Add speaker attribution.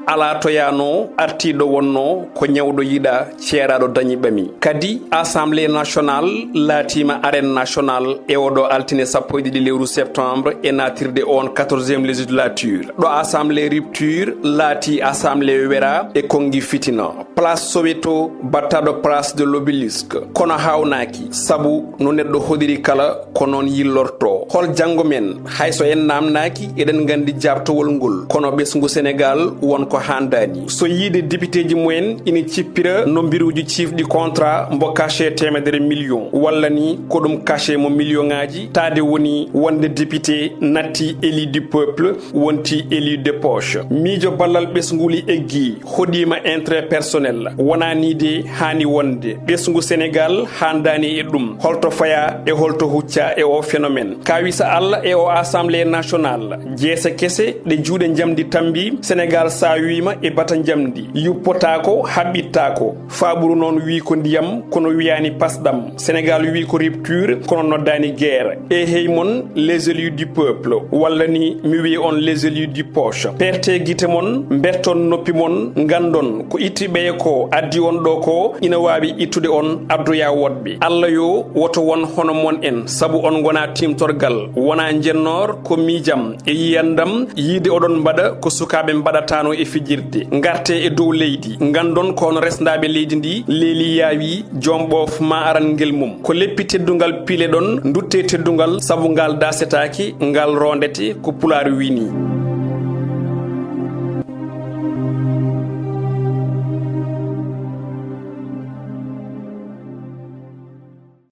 Speaker 1: ala toyano artiɗo wonno ko ñawɗo yiɗa ceeraɗo dañiɓami kadi assemblée nationale laatima arène nationale e oɗo altine 12 lewru septembre e natirde on 14e législature ɗo assemblée rupture laati assemblée wera e kongi fitina place soweto battaɗo place de l'obélisque kono hawnaki sabu no neɗɗo hoɗiri kala ko noon yillorto hol janggo men hayso en namnaki eɗen gandi jabtowol ngol kono ɓesgu sénégal wonko handani so yiide député ji mumen ina cippira no mbiruji ciifɗi contrat mbo caché temedere million walla ni ko ɗum caché mo million ngaji tade woni wonde député natti élu du peuple wonti élu de poche miijo ballal ɓesguli eggi hoɗima intérêt personnel wonani de hani wonde ɓesgu sénégal handani e ɗum holto faya e holto hucca e o phénomène kawisa allah e o assemblée nationale jeese kese ɗe juuɗe jamdi tambi sénégal sa wima e bata jamdi yuppotako haɓɓittako faɓuru noon wi ko ndiyam kono wiyani pasɗam sénégal wi ko rupture kono noddani guerre e hey mon les élus du peuple walla ni mi wi on les élus du poche perte guite mon berton noppi mon gandon ko ittiɓe ko addi on ɗo ko ina wawi ittude on addoya wodɓe allah yo woto won hono mon en saabu on gona timtorgal wona jennor ko miijam e yiyandam yiide oɗon mbaɗa ko sukaɓe mbaɗatano e fijirde garte e dow leydi gandon kono resdaɓe leydi ndi leeli yaawi jomɓof ma aran ngel mum ko leppi teddugal piile ɗon dutte teddugal saabu ngal dasetaki ngal rondete ko pulaar wini